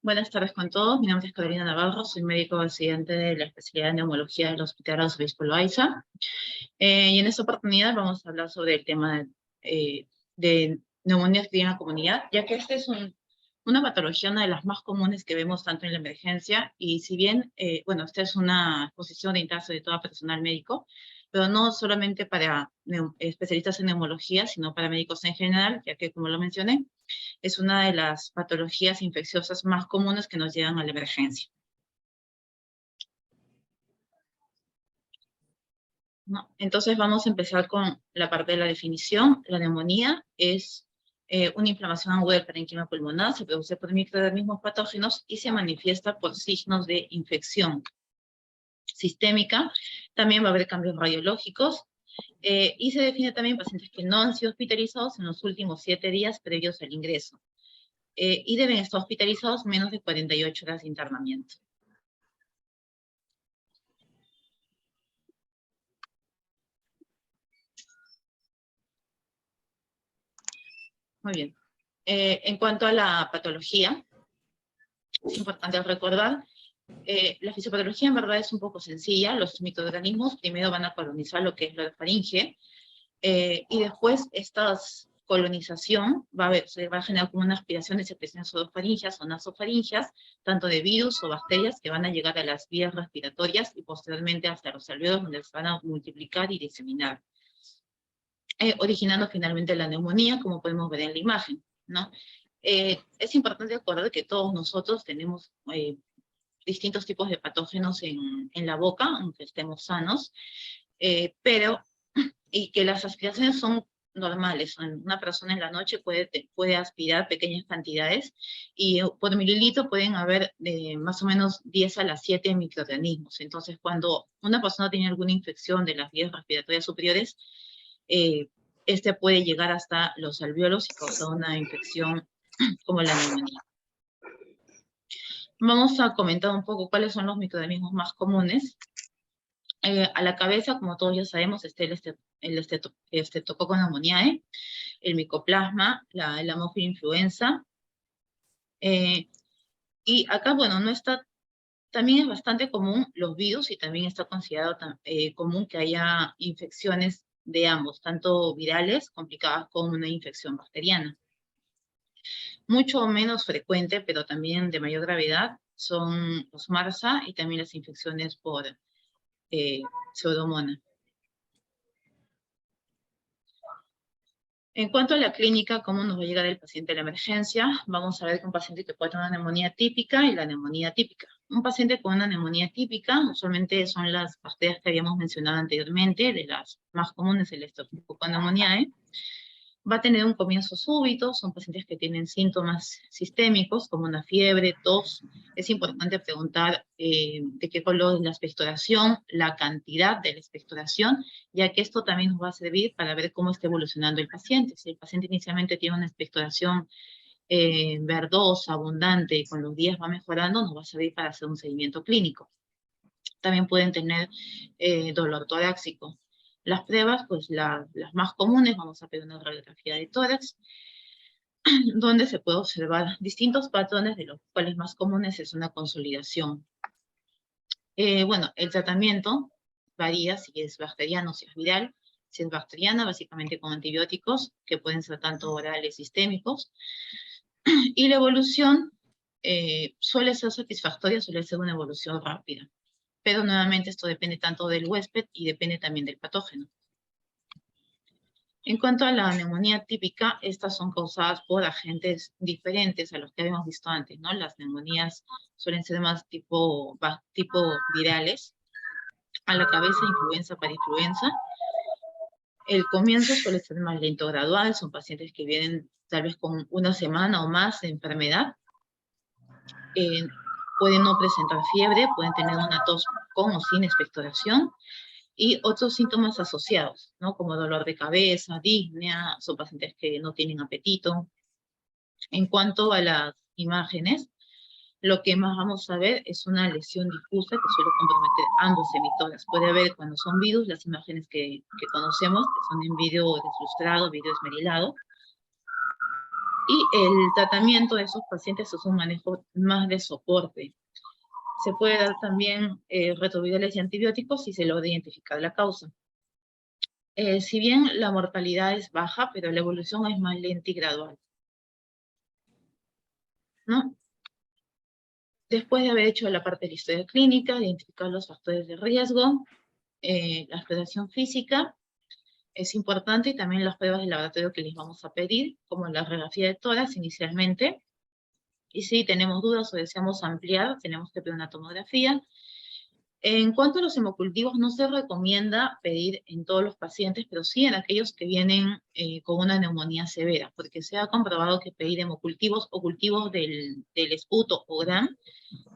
Buenas tardes con todos. Mi nombre es Carolina Navarro, soy médico residente de la especialidad de neumología del Hospital Arzobispo Loaiza. Y en esta oportunidad vamos a hablar sobre el tema de neumonía activa en la comunidad, ya que esta es una patología, una de las más comunes que vemos tanto en la emergencia, y si bien, esta es una exposición de interés de todo personal médico, pero no solamente para especialistas en neumología, sino para médicos en general, ya que, como lo mencioné, es una de las patologías infecciosas más comunes que nos llegan a la emergencia. ¿No? Entonces vamos a empezar con la parte de la definición. La neumonía es una inflamación aguda del parénquima pulmonar, se produce por microorganismos patógenos y se manifiesta por signos de infección sistémica. También va a haber cambios radiológicos y se define también pacientes que no han sido hospitalizados en los últimos 7 días previos al ingreso. Y deben estar hospitalizados menos de 48 horas de internamiento. Muy bien. En cuanto a la patología, es importante recordar, la fisiopatología en verdad es un poco sencilla. Los microorganismos primero van a colonizar lo que es la faringe, y después esta colonización se va a generar como una aspiración de secreciones odofaringias o nasofaringias, tanto de virus o bacterias que van a llegar a las vías respiratorias y posteriormente hasta los alvéolos, donde se van a multiplicar y diseminar, originando finalmente la neumonía, como podemos ver en la imagen, ¿no? Es importante acordar que todos nosotros tenemos distintos tipos de patógenos en la boca, aunque estemos sanos, y que las aspiraciones son normales. Una persona en la noche puede aspirar pequeñas cantidades, y por mililitro pueden haber más o menos 10 a las 7 microorganismos. Entonces, cuando una persona tiene alguna infección de las vías respiratorias superiores, este puede llegar hasta los alvéolos y causar una infección como la neumonía. Vamos a comentar un poco cuáles son los microorganismos más comunes. A la cabeza, como todos ya sabemos, está el Streptococcus pneumoniae, el Mycoplasma, la Haemophilus influenza. Y acá, bueno, no está, también es bastante común los virus, y también está considerado común que haya infecciones de ambos, tanto virales complicadas como una infección bacteriana. Mucho menos frecuente, pero también de mayor gravedad, son los MRSA y también las infecciones por Pseudomonas. En cuanto a la clínica, cómo nos va a llegar el paciente a la emergencia, vamos a ver que un paciente que puede tener una neumonía típica y la neumonía típica. Un paciente con una neumonía típica, usualmente son las bacterias que habíamos mencionado anteriormente, de las más comunes, el Streptococcus pneumoniae. Va a tener un comienzo súbito, son pacientes que tienen síntomas sistémicos como una fiebre, tos. Es importante preguntar de qué color es la expectoración, la cantidad de la expectoración, ya que esto también nos va a servir para ver cómo está evolucionando el paciente. Si el paciente inicialmente tiene una expectoración verdosa, abundante, y con los días va mejorando, nos va a servir para hacer un seguimiento clínico. También pueden tener dolor torácico. Las pruebas, pues las más comunes, vamos a pedir una radiografía de tórax, donde se puede observar distintos patrones, de los cuales más comunes es una consolidación. Bueno, el tratamiento varía si es bacteriano o si es viral. Si es bacteriana, básicamente con antibióticos, que pueden ser tanto orales, sistémicos. Y la evolución suele ser satisfactoria, suele ser una evolución rápida. Pero nuevamente esto depende tanto del huésped y depende también del patógeno. En cuanto a la neumonía típica, estas son causadas por agentes diferentes a los que habíamos visto antes, ¿no? Las neumonías suelen ser más tipo virales. A la cabeza, influenza, parainfluenza. El comienzo suele ser más lento, gradual. Son pacientes que vienen tal vez con una semana o más de enfermedad. Pueden no presentar fiebre, pueden tener una tos con o sin expectoración, y otros síntomas asociados, ¿no? Como dolor de cabeza, disnea, son pacientes que no tienen apetito. En cuanto a las imágenes, lo que más vamos a ver es una lesión difusa que suele comprometer ambos emisoras. Puede haber, cuando son virus, las imágenes que conocemos, que son en vídeo deslustrado, vídeo esmerilado. Y el tratamiento de esos pacientes es un manejo más de soporte. Se puede dar también retrovirales y antibióticos si se logra identificar la causa. Si bien la mortalidad es baja, pero la evolución es más lenta y gradual, ¿no? Después de haber hecho la parte de la historia clínica, identificar los factores de riesgo, la exploración física es importante, y también las pruebas de laboratorio que les vamos a pedir, como la radiografía de tórax inicialmente. Y si tenemos dudas o deseamos ampliar, tenemos que pedir una tomografía. En cuanto a los hemocultivos, no se recomienda pedir en todos los pacientes, pero sí en aquellos que vienen con una neumonía severa, porque se ha comprobado que pedir hemocultivos o cultivos del esputo o GRAM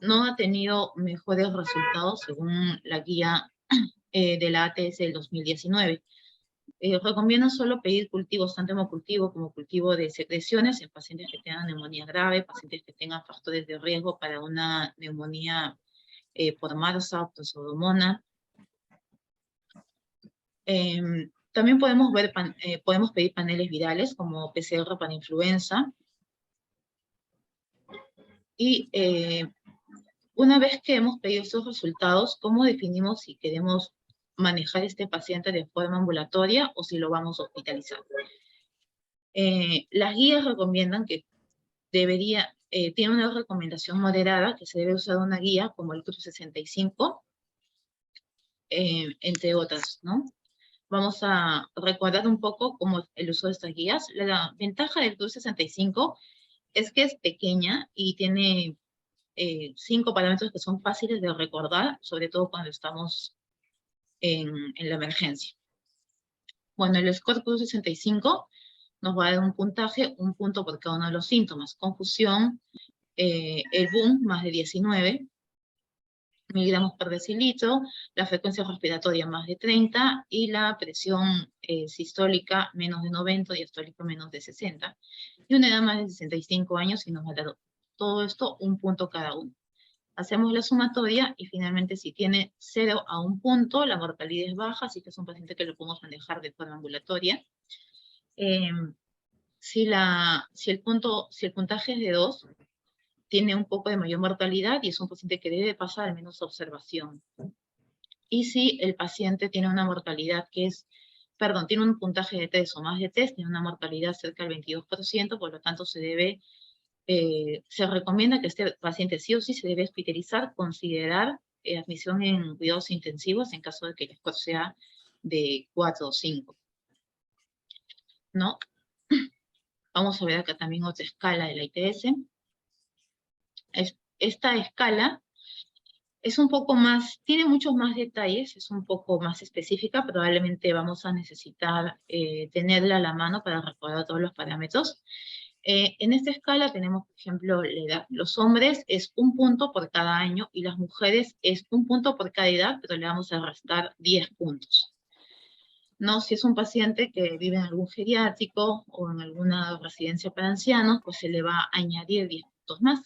no ha tenido mejores resultados según la guía de la ATS del 2019. Recomiendan solo pedir cultivos, tanto hemocultivo como cultivo de secreciones, en pacientes que tengan neumonía grave, pacientes que tengan factores de riesgo para una neumonía por MRSA o Pseudomonas. También podemos pedir paneles virales como PCR para influenza. Y una vez que hemos pedido estos resultados, ¿cómo definimos si queremos manejar este paciente de forma ambulatoria o si lo vamos a hospitalizar? Las guías recomiendan que tiene una recomendación moderada, que se debe usar una guía como el CRUZ 65, entre otras, ¿no? Vamos a recordar un poco cómo el uso de estas guías. La ventaja del CRUZ 65 es que es pequeña y tiene 5 parámetros que son fáciles de recordar, sobre todo cuando estamos en la emergencia. Bueno, el score CRUZ 65 nos va a dar un puntaje, un punto por cada uno de los síntomas. Confusión, el boom, más de 19 miligramos por decilitro, la frecuencia respiratoria más de 30, y la presión sistólica menos de 90, diastólica menos de 60, y una edad más de 65 años, y nos va a dar todo esto un punto cada uno. Hacemos la sumatoria, y finalmente si tiene 0 a 1 punto, la mortalidad es baja, así que es un paciente que lo podemos manejar de forma ambulatoria. Si el puntaje es de 2, tiene un poco de mayor mortalidad y es un paciente que debe pasar al menos observación. Y si el paciente tiene una mortalidad tiene un puntaje de 3 o más de 3, tiene una mortalidad cerca del 22%, por lo tanto se recomienda que este paciente sí o sí se debe hospitalizar, considerar admisión en cuidados intensivos en caso de que el score sea de 4 o 5, ¿no? Vamos a ver acá también otra escala de la ITS. Esta escala es un poco más, tiene muchos más detalles, es un poco más específica, probablemente vamos a necesitar tenerla a la mano para recordar todos los parámetros. En esta escala tenemos, por ejemplo, la edad. Los hombres es 1 punto por cada año y las mujeres es 1 punto por cada edad, pero le vamos a restar 10 puntos. No, si es un paciente que vive en algún geriátrico o en alguna residencia para ancianos, pues se le va a añadir 10 puntos más.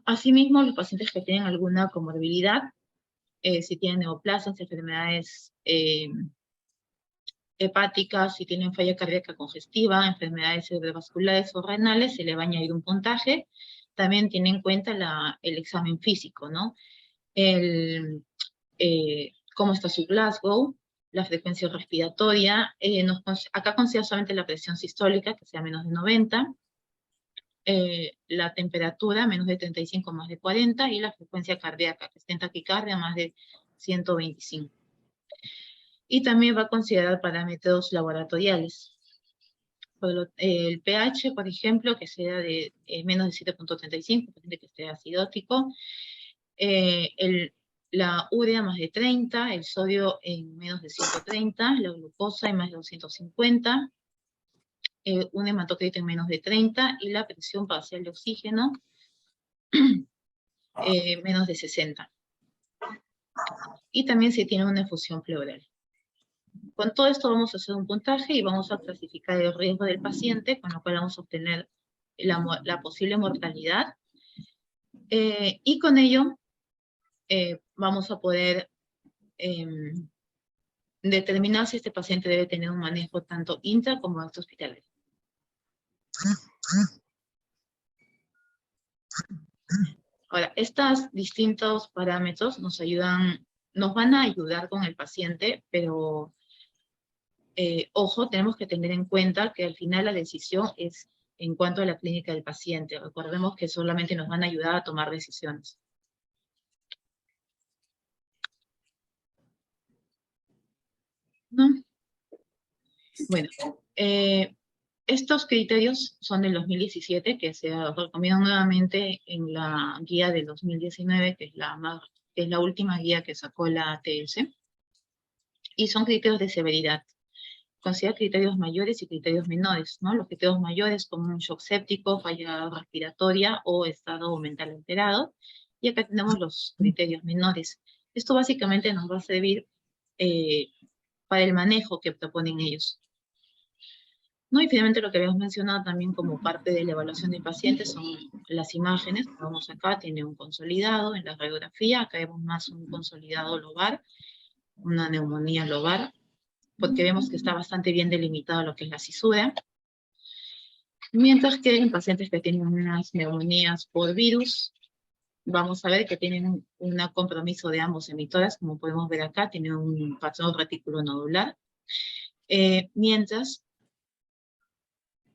Asimismo, los pacientes que tienen alguna comorbilidad, si tienen neoplasias, enfermedades hepáticas, si tienen falla cardíaca congestiva, enfermedades cerebrovasculares o renales, se le va a añadir un puntaje. También tiene en cuenta el examen físico, ¿no? Cómo está su Glasgow, la frecuencia respiratoria. Acá considera solamente la presión sistólica, que sea menos de 90. La temperatura, menos de 35, más de 40, y la frecuencia cardíaca, que esté en taquicardia, más de 125. Y también va a considerar parámetros laboratoriales. El pH, por ejemplo, que sea de menos de 7.35, que esté acidótico. La urea más de 30, el sodio en menos de 130, la glucosa en más de 250, un hematocrito en menos de 30, y la presión parcial de oxígeno menos de 60. Y también si tiene una efusión pleural. Con todo esto vamos a hacer un puntaje y vamos a clasificar el riesgo del paciente, con lo cual vamos a obtener la posible mortalidad. Y con ello vamos a poder determinar si este paciente debe tener un manejo tanto intra como extrahospitalario. Ahora, estos distintos parámetros nos van a ayudar con el paciente, pero ojo, tenemos que tener en cuenta que al final la decisión es en cuanto a la clínica del paciente. Recordemos que solamente nos van a ayudar a tomar decisiones. ¿No? Bueno, estos criterios son del 2017, que se recomiendan nuevamente en la guía del 2019, que es la última guía que sacó la ATS, y son criterios de severidad. Considera criterios mayores y criterios menores, ¿no? Los criterios mayores como un shock séptico, falla respiratoria o estado mental alterado, y acá tenemos los criterios menores. Esto básicamente nos va a servir para el manejo que proponen ellos. ¿No? Y finalmente lo que habíamos mencionado también como parte de la evaluación del paciente son las imágenes. Vamos acá, tiene un consolidado en la radiografía, acá vemos más un consolidado lobar, una neumonía lobar, porque vemos que está bastante bien delimitado lo que es la cisura. Mientras que en pacientes que tienen unas neumonías por virus, vamos a ver que tienen un compromiso de ambos emitoras, como podemos ver acá, tiene un patrón reticulonodular. Mientras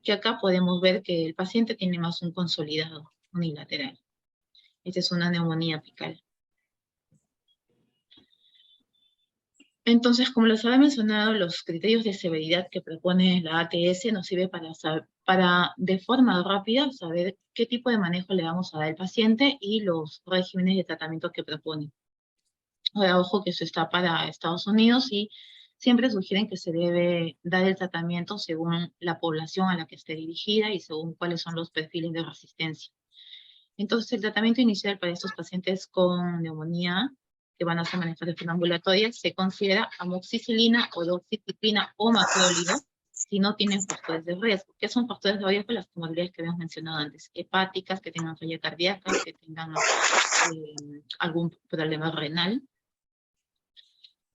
que acá podemos ver que el paciente tiene más un consolidado unilateral. Esta es una neumonía apical. Entonces, como les había mencionado, los criterios de severidad que propone la ATS nos sirve para de forma rápida saber qué tipo de manejo le vamos a dar al paciente y los regímenes de tratamiento que propone. Ahora, ojo que eso está para Estados Unidos y siempre sugieren que se debe dar el tratamiento según la población a la que esté dirigida y según cuáles son los perfiles de resistencia. Entonces, el tratamiento inicial para estos pacientes con neumonía que van a ser manejados de forma ambulatoria se considera amoxicilina o doxiciclina o macrólide si no tienen factores de riesgo. ¿Qué son factores de riesgo? Las comorbilidades que habíamos mencionado antes, hepáticas, que tengan falla cardíaca, que tengan algún problema renal.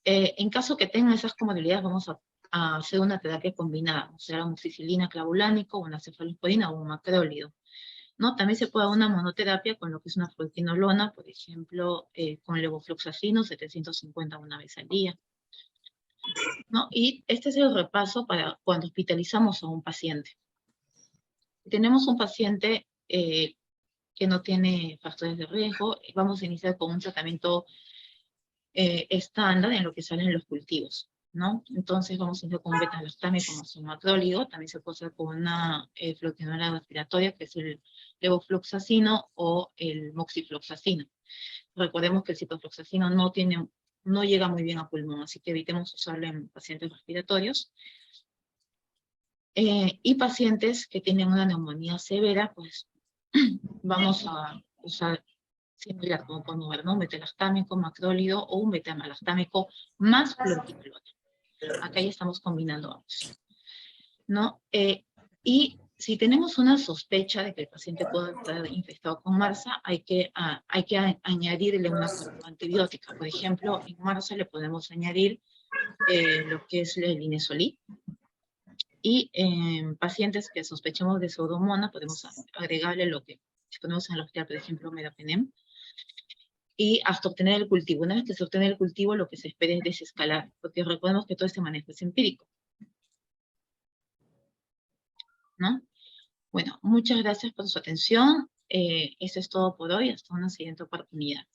En caso que tengan esas comorbilidades, vamos a hacer una terapia combinada, o sea, amoxicilina clavulánico, una cefalosporina o un macrólido. ¿No? También se puede dar una monoterapia con lo que es una fluoquinolona, por ejemplo, con levofloxacino, 750 una vez al día. ¿No? Y este es el repaso para cuando hospitalizamos a un paciente. Tenemos un paciente que no tiene factores de riesgo, vamos a iniciar con un tratamiento estándar en lo que salen los cultivos. ¿No? Entonces vamos a iniciar con un beta-lactamida como un macrólido, también se puede hacer con una fluoquinona respiratoria, que es el levofloxacino o el moxifloxacino. Recordemos que el ciprofloxacino no llega muy bien a pulmón, así que evitemos usarlo en pacientes respiratorios. Y pacientes que tienen una neumonía severa, pues vamos a usar similar, como podemos ver, ¿no? Un beta-lactámico, macrólido o un beta-lactámico más fluoquinolona. Acá ya estamos combinando ambos, ¿no? Y si tenemos una sospecha de que el paciente pueda estar infectado con MRSA, hay que añadirle una fórmula antibiótica. Por ejemplo, en MRSA le podemos añadir lo que es el Linezolid. Y en pacientes que sospechemos de pseudomonas, podemos agregarle lo que ponemos en el hospital, por ejemplo, meropenem, y hasta obtener el cultivo. Una vez que se obtiene el cultivo, lo que se espera es desescalar, porque recordemos que todo este manejo es empírico, ¿no? Bueno, muchas gracias por su atención. Eso es todo por hoy. Hasta una siguiente oportunidad.